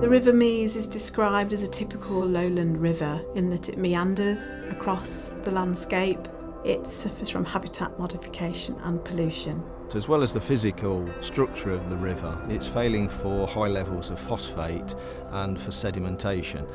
The River Mease is described as a typical lowland river in that it meanders across the landscape. It suffers from habitat modification and pollution. As well as the physical structure of the river, it's failing for high levels of phosphate and for sedimentation.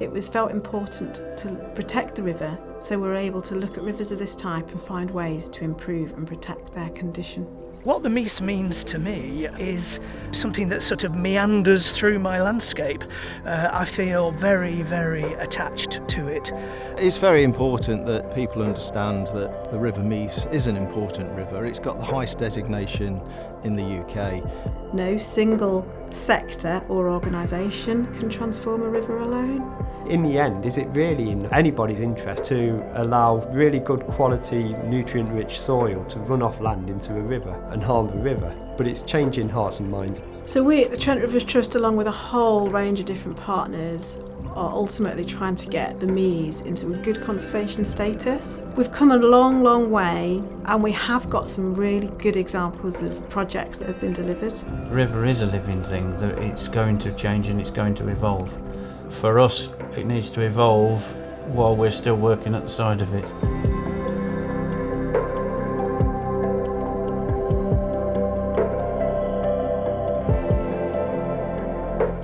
It was felt important to protect the river, so we're able to look at rivers of this type and find ways to improve and protect their condition. What the Mease means to me is something that sort of meanders through my landscape. I feel very, very attached to it. It's very important that people understand that the River Mease is an important river. It's got the highest designation in the UK. No single sector or organisation can transform a river alone. In the end, is it really in anybody's interest to allow really good quality, nutrient-rich soil to run off land into a river and harm the river? But it's changing hearts and minds. So we at the Trent Rivers Trust, along with a whole range of different partners, are ultimately trying to get the Mease into a good conservation status. We've come a long, long way, and we have got some really good examples of projects that have been delivered. The river is a living thing, that it's going to change and it's going to evolve. For us, it needs to evolve while we're still working at the side of it.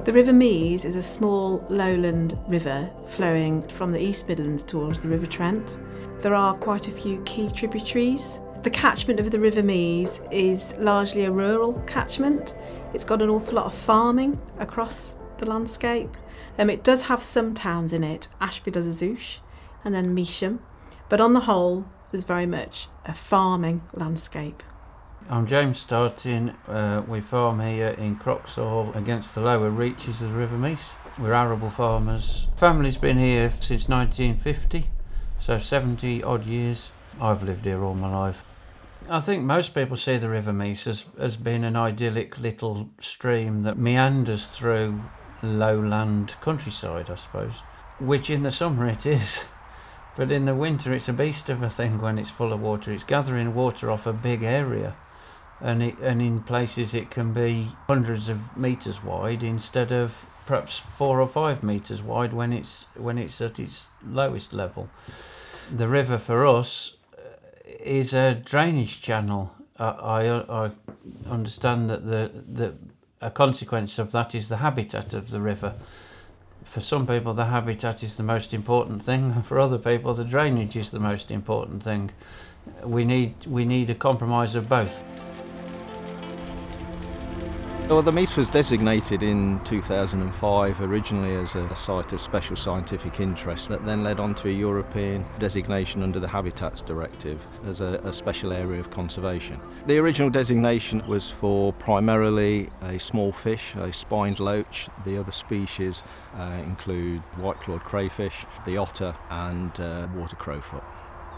The River Mease is a small lowland river flowing from the East Midlands towards the River Trent. There are quite a few key tributaries. The catchment of the River Mease is largely a rural catchment. It's got an awful lot of farming across the landscape. It does have some towns in it, Ashby-le-Zouch and then Measham, but on the whole there's very much a farming landscape. I'm James Starting. We farm here in Croxall against the lower reaches of the River Mease. We're arable farmers. Family's been here since 1950, so 70 odd years. I've lived here all my life. I think most people see the River Mease as being an idyllic little stream that meanders through lowland countryside, I suppose, which in the summer it is. But in the winter it's a beast of a thing when it's full of water. It's gathering water off a big area. And in places it can be hundreds of metres wide instead of perhaps 4 or 5 metres wide when it's at its lowest level. The river for us is a drainage channel. I understand that a consequence of that is the habitat of the river. For some people the habitat is the most important thing, and for other people the drainage is the most important thing. We need a compromise of both. Well, the Mease was designated in 2005 originally as a site of special scientific interest that then led on to a European designation under the Habitats Directive as a special area of conservation. The original designation was for primarily a small fish, a spined loach. The other species include white-clawed crayfish, the otter and water crowfoot.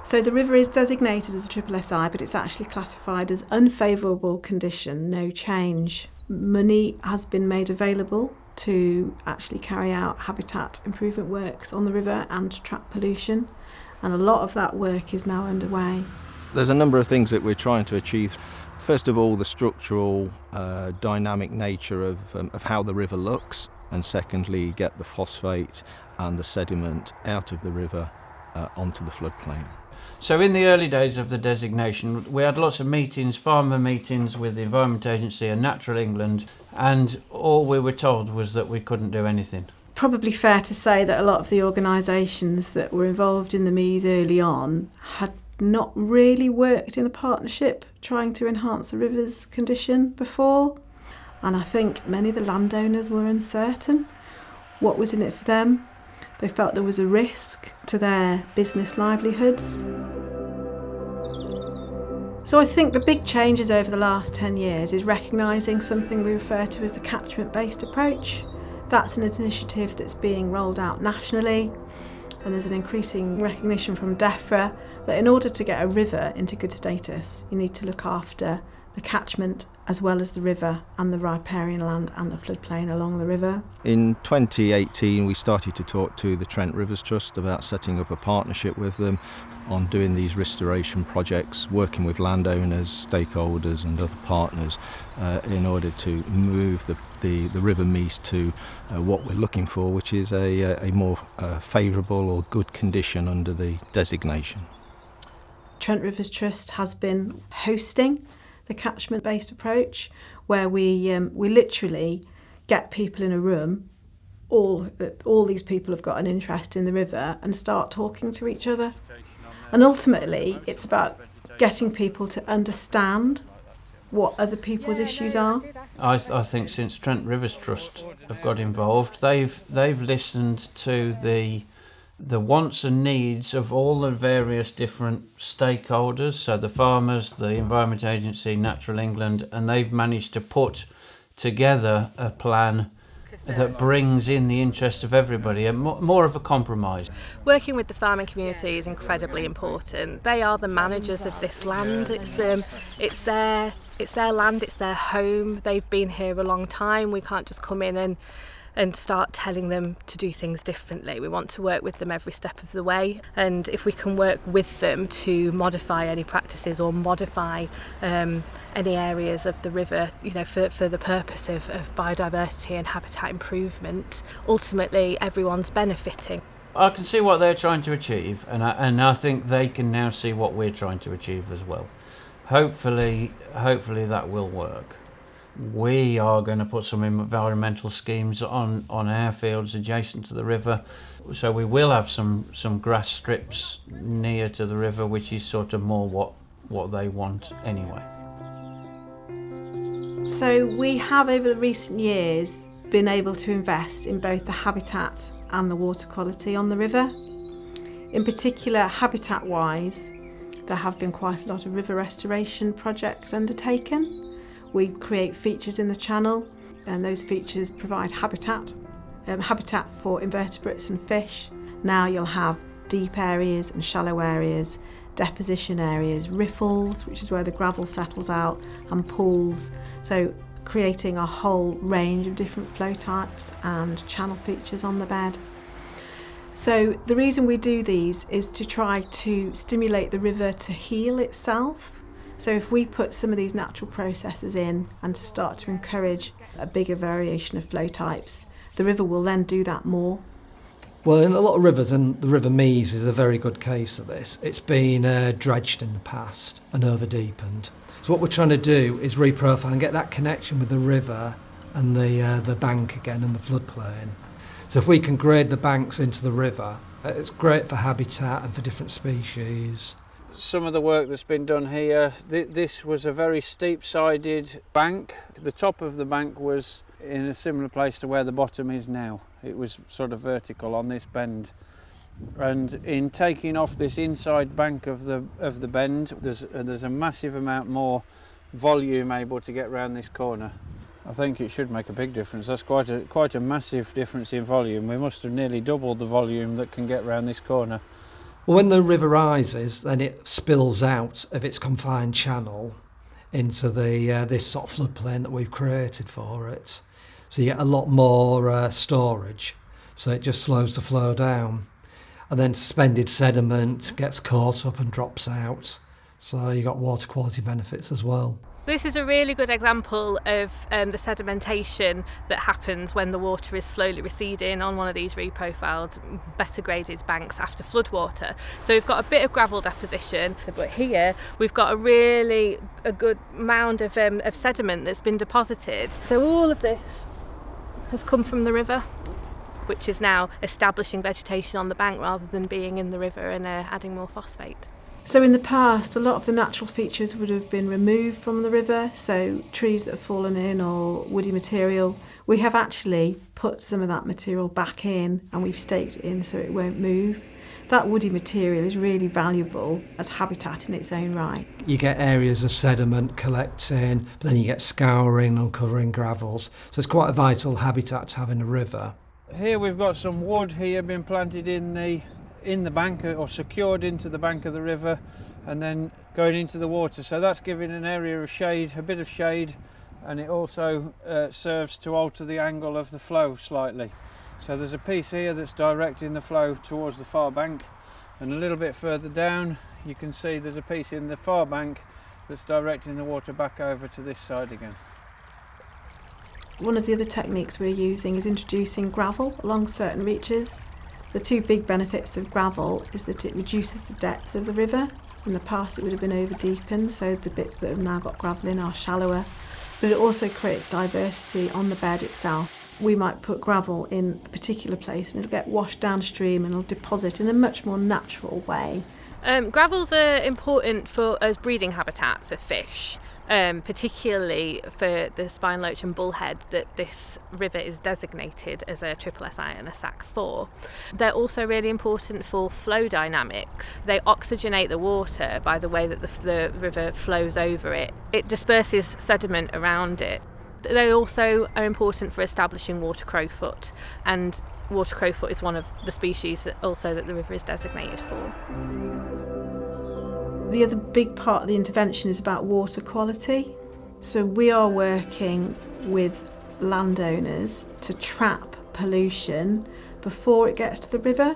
So the river is designated as a SSSI, but it's actually classified as unfavourable condition, no change. Money has been made available to actually carry out habitat improvement works on the river and trap pollution, and a lot of that work is now underway. There's a number of things that we're trying to achieve. First of all, the structural, dynamic nature of how the river looks, and secondly, get the phosphate and the sediment out of the river onto the floodplain. So in the early days of the designation, we had lots of meetings, farmer meetings with the Environment Agency and Natural England, and all we were told was that we couldn't do anything. Probably fair to say that a lot of the organisations that were involved in the Mease early on had not really worked in a partnership trying to enhance the river's condition before. And I think many of the landowners were uncertain what was in it for them. They felt there was a risk to their business livelihoods. So I think the big changes over the last 10 years is recognising something we refer to as the catchment-based approach. That's an initiative that's being rolled out nationally, and there's an increasing recognition from DEFRA that in order to get a river into good status, you need to look after the catchment as well as the river and the riparian land and the floodplain along the river. In 2018 we started to talk to the Trent Rivers Trust about setting up a partnership with them on doing these restoration projects, working with landowners, stakeholders and other partners in order to move the River Mease to what we're looking for, which is a more favourable or good condition under the designation. Trent Rivers Trust has been hosting the catchment-based approach, where we literally get people in a room, all these people have got an interest in the river, and start talking to each other. And ultimately, it's about getting people to understand what other people's issues are. I think since Trent Rivers Trust have got involved, they've listened to the wants and needs of all the various different stakeholders, so the farmers, the Environment Agency, Natural England, and they've managed to put together a plan that brings in the interest of everybody, and more of a compromise. Working with the farming community is incredibly important. They are the managers of this land. It's their land, it's their home. They've been here a long time. We can't just come in and start telling them to do things differently. We want to work with them every step of the way, and if we can work with them to modify any practices or modify any areas of the river, for the purpose of biodiversity and habitat improvement, ultimately everyone's benefiting. I can see what they're trying to achieve, and I think they can now see what we're trying to achieve as well. Hopefully that will work. We are going to put some environmental schemes on our fields adjacent to the river, so we will have some grass strips near to the river, which is sort of more what they want anyway. So we have over the recent years been able to invest in both the habitat and the water quality on the river. In particular, habitat-wise, there have been quite a lot of river restoration projects undertaken. We create features in the channel, and those features provide habitat for invertebrates and fish. Now you'll have deep areas and shallow areas, deposition areas, riffles, which is where the gravel settles out, and pools. So creating a whole range of different flow types and channel features on the bed. So the reason we do these is to try to stimulate the river to heal itself. So if we put some of these natural processes in and to start to encourage a bigger variation of flow types, the river will then do that more. Well, in a lot of rivers, and the River Mease is a very good case of this, it's been dredged in the past and over-deepened. So what we're trying to do is reprofile and get that connection with the river and the bank again and the floodplain. So if we can grade the banks into the river, it's great for habitat and for different species. Some of the work that's been done here, this was a very steep-sided bank. The top of the bank was in a similar place to where the bottom is now. It was sort of vertical on this bend. And in taking off this inside bank of the bend, there's a massive amount more volume able to get around this corner. I think it should make a big difference. That's quite a massive difference in volume. We must have nearly doubled the volume that can get around this corner. Well, when the river rises, then it spills out of its confined channel into this sort of floodplain that we've created for it. So you get a lot more storage, so it just slows the flow down. And then suspended sediment gets caught up and drops out, so you got water quality benefits as well. This is a really good example of the sedimentation that happens when the water is slowly receding on one of these reprofiled, better graded banks after floodwater. So we've got a bit of gravel deposition, but here we've got a good mound of sediment that's been deposited. So all of this has come from the river, which is now establishing vegetation on the bank rather than being in the river and adding more phosphate. So in the past, a lot of the natural features would have been removed from the river, so trees that have fallen in or woody material. We have actually put some of that material back in, and we've staked it in so it won't move. That woody material is really valuable as habitat in its own right. You get areas of sediment collecting, but then you get scouring, uncovering gravels. So it's quite a vital habitat to have in a river. Here we've got some wood here being planted in the bank or secured into the bank of the river, and then going into the water. So that's giving an area of shade, a bit of shade, and it also serves to alter the angle of the flow slightly. So there's a piece here that's directing the flow towards the far bank, and a little bit further down you can see there's a piece in the far bank that's directing the water back over to this side again. One of the other techniques we're using is introducing gravel along certain reaches. The two big benefits of gravel is that it reduces the depth of the river. In the past it would have been over deepened, so the bits that have now got gravel in are shallower, but it also creates diversity on the bed itself. We might put gravel in a particular place and it'll get washed downstream and it'll deposit in a much more natural way. Gravels are important as breeding habitat for fish, particularly for the spine loach and bullhead that this river is designated as a SSSI and a SAC for. They're also really important for flow dynamics. They oxygenate the water by the way that the river flows over it. It disperses sediment around it. They also are important for establishing water crowfoot, and water crowfoot is one of the species that the river is designated for. The other big part of the intervention is about water quality. So we are working with landowners to trap pollution before it gets to the river.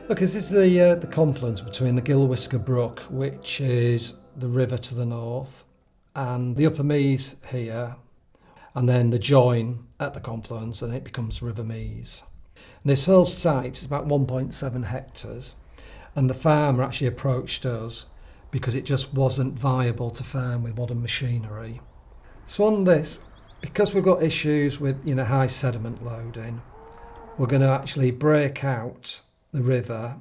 Look, this is the confluence between the Gilwhisker Brook, which is the river to the north, and the Upper Mease here, and then the join at the confluence, and it becomes River Mease. And this whole site is about 1.7 hectares, and the farmer actually approached us because it just wasn't viable to farm with modern machinery. So on this, because we've got issues with high sediment loading, we're going to actually break out the river,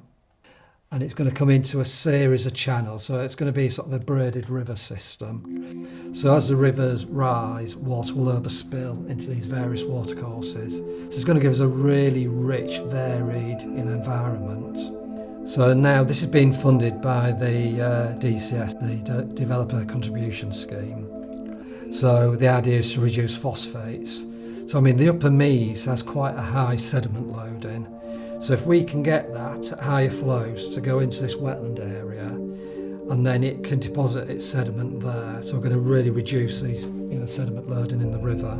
and it's going to come into a series of channels. So it's going to be sort of a braided river system. So as the rivers rise, water will overspill into these various watercourses. So it's going to give us a really rich, varied environment. So now this is being funded by the DCS, the Developer Contribution Scheme. So the idea is to reduce phosphates. So the Upper Mease has quite a high sediment loading. So if we can get that at higher flows to go into this wetland area, and then it can deposit its sediment there, so we're going to really reduce the sediment loading in the river.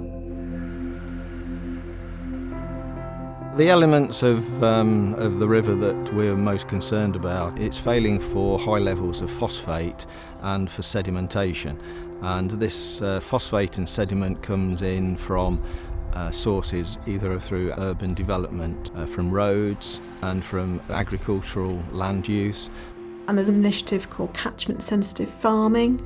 The elements of the river that we're most concerned about, it's failing for high levels of phosphate and for sedimentation. And this phosphate and sediment comes in from sources either through urban development, from roads and from agricultural land use. And there's an initiative called Catchment Sensitive Farming,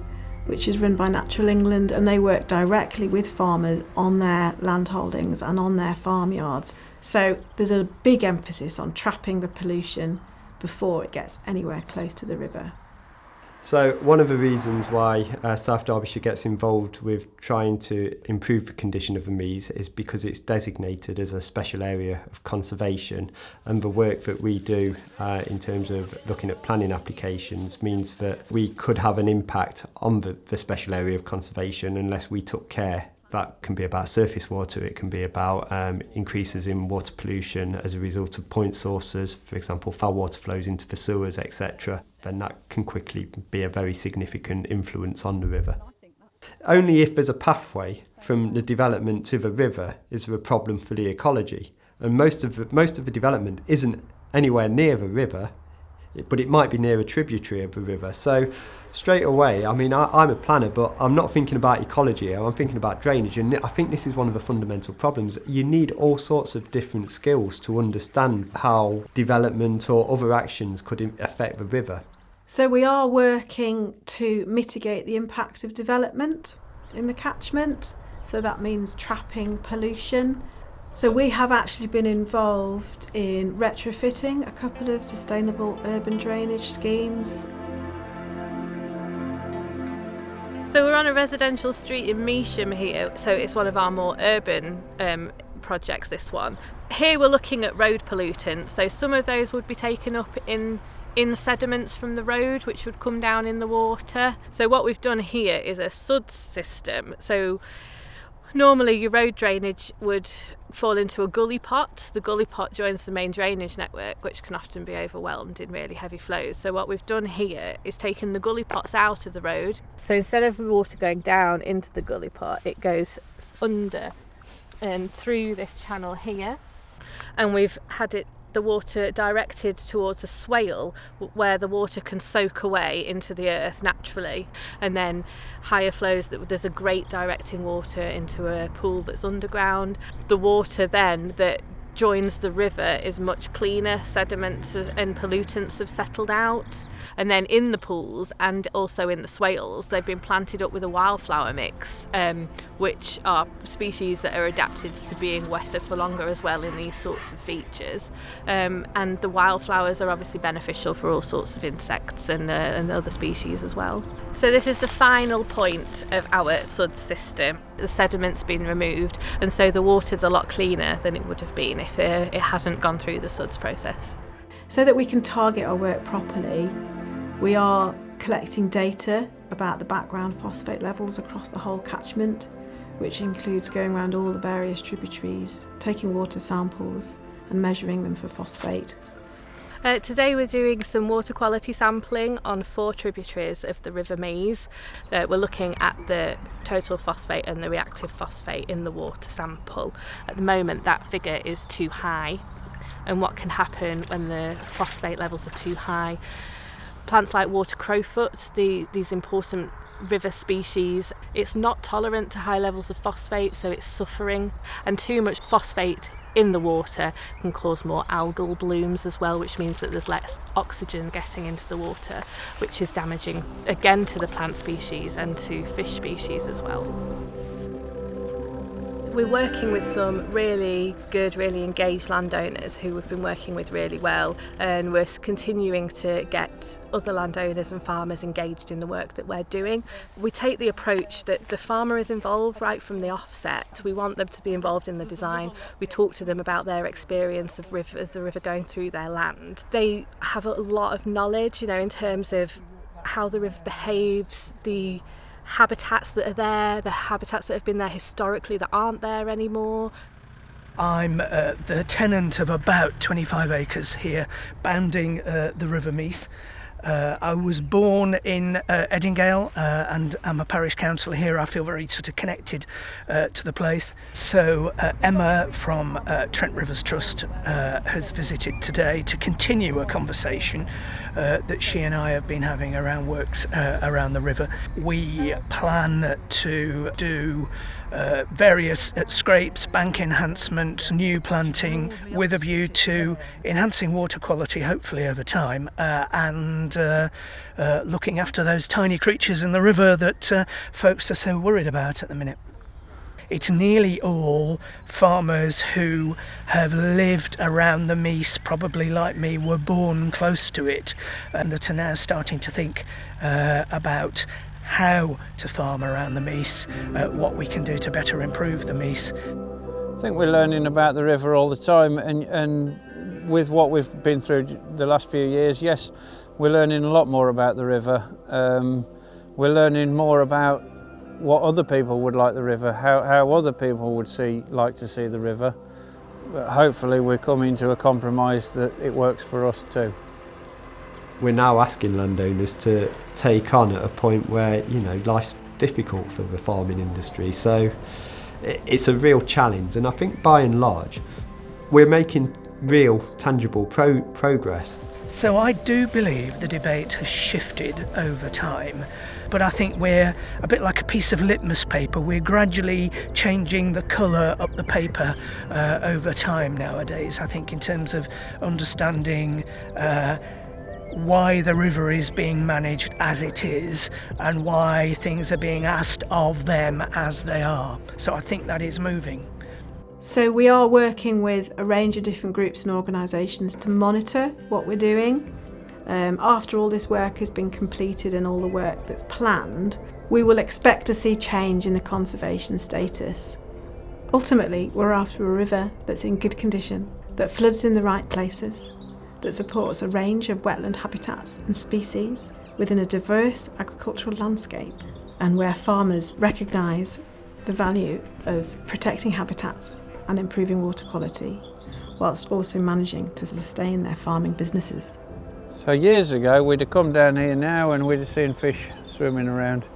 which is run by Natural England, and they work directly with farmers on their land holdings and on their farmyards. So there's a big emphasis on trapping the pollution before it gets anywhere close to the river. So one of the reasons why South Derbyshire gets involved with trying to improve the condition of the Mease is because it's designated as a special area of conservation, and the work that we do in terms of looking at planning applications means that we could have an impact on the special area of conservation unless we took care. That can be about surface water, it can be about increases in water pollution as a result of point sources, for example, foul water flows into the sewers, etc. Then that can quickly be a very significant influence on the river. Only if there's a pathway from the development to the river is there a problem for the ecology. And most of the development isn't anywhere near the river, but it might be near a tributary of the river. So straight away, I'm a planner, but I'm not thinking about ecology here, I'm thinking about drainage, and I think this is one of the fundamental problems. You need all sorts of different skills to understand how development or other actions could affect the river. So we are working to mitigate the impact of development in the catchment, so that means trapping pollution. So we have actually been involved in retrofitting a couple of sustainable urban drainage schemes. So we're on a residential street in Measham here, so it's one of our more urban projects, this one. Here we're looking at road pollutants, so some of those would be taken up in sediments from the road, which would come down in the water. So what we've done here is a SUDS system. So Normally your road drainage would fall into a gully pot. The gully pot joins the main drainage network, which can often be overwhelmed in really heavy flows. So what we've done here is taken the gully pots out of the road. So instead of water going down into the gully pot, it goes under and through this channel here. And we've had the water directed towards a swale where the water can soak away into the earth naturally, and then higher flows, there's a grate directing water into a pool that's underground. The water then that joins the river is much cleaner. Sediments and pollutants have settled out, and then in the pools and also in the swales they've been planted up with a wildflower mix, which are species that are adapted to being wetter for longer as well in these sorts of features, and the wildflowers are obviously beneficial for all sorts of insects and other species as well. So this is the final point of our SUD system. The sediment's been removed, and so the water's a lot cleaner than it would have been if it hadn't gone through the SUDS process. So that we can target our work properly, we are collecting data about the background phosphate levels across the whole catchment, which includes going around all the various tributaries, taking water samples and measuring them for phosphate. Today we're doing some water quality sampling on 4 tributaries of the River Mease. We're looking at the total phosphate and the reactive phosphate in the water sample. At the moment that figure is too high, and what can happen when the phosphate levels are too high? Plants like water crowfoot, these important river species, it's not tolerant to high levels of phosphate, so it's suffering, and too much phosphate in the water can cause more algal blooms as well, which means that there's less oxygen getting into the water, which is damaging again to the plant species and to fish species as well. We're working with some really good, really engaged landowners who we've been working with really well, and we're continuing to get other landowners and farmers engaged in the work that we're doing. We take the approach that the farmer is involved right from the offset. We want them to be involved in the design. We talk to them about their experience of the river going through their land. They have a lot of knowledge, in terms of how the river behaves, the habitats that are there, the habitats that have been there historically that aren't there anymore. I'm the tenant of about 25 acres here, bounding the River Mease. I was born in Eddingale and I'm a parish councillor here. I feel very sort of connected to the place. So Emma from Trent Rivers Trust has visited today to continue a conversation that she and I have been having around works around the river. We plan to do various scrapes, bank enhancements, new planting with a view to enhancing water quality hopefully over time, and looking after those tiny creatures in the river that folks are so worried about at the minute. It's nearly all farmers who have lived around the Mease, probably like me, were born close to it, and that are now starting to think about how to farm around the Mease, what we can do to better improve the Mease. I think we're learning about the river all the time, and with what we've been through the last few years, yes, we're learning a lot more about the river. We're learning more about what other people would like the river, how other people would like to see the river. But hopefully we're coming to a compromise that it works for us too. We're now asking landowners to take on at a point where, life's difficult for the farming industry. So it's a real challenge, and I think by and large we're making real tangible progress. So I do believe the debate has shifted over time, but I think we're a bit like a piece of litmus paper. We're gradually changing the colour up the paper over time nowadays, I think, in terms of understanding why the river is being managed as it is and why things are being asked of them as they are. So I think that is moving. So we are working with a range of different groups and organisations to monitor what we're doing. After all this work has been completed and all the work that's planned, we will expect to see change in the conservation status. Ultimately, we're after a river that's in good condition, that floods in the right places, that supports a range of wetland habitats and species within a diverse agricultural landscape, and where farmers recognise the value of protecting habitats and improving water quality, whilst also managing to sustain their farming businesses. So years ago we'd have come down here now and we'd have seen fish swimming around.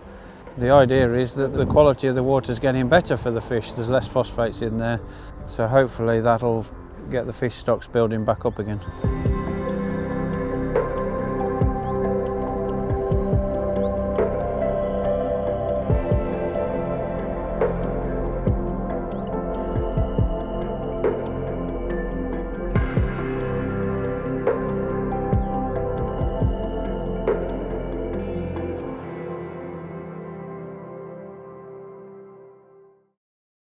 The idea is that the quality of the water is getting better for the fish. There's less phosphates in there, so hopefully that'll get the fish stocks building back up again.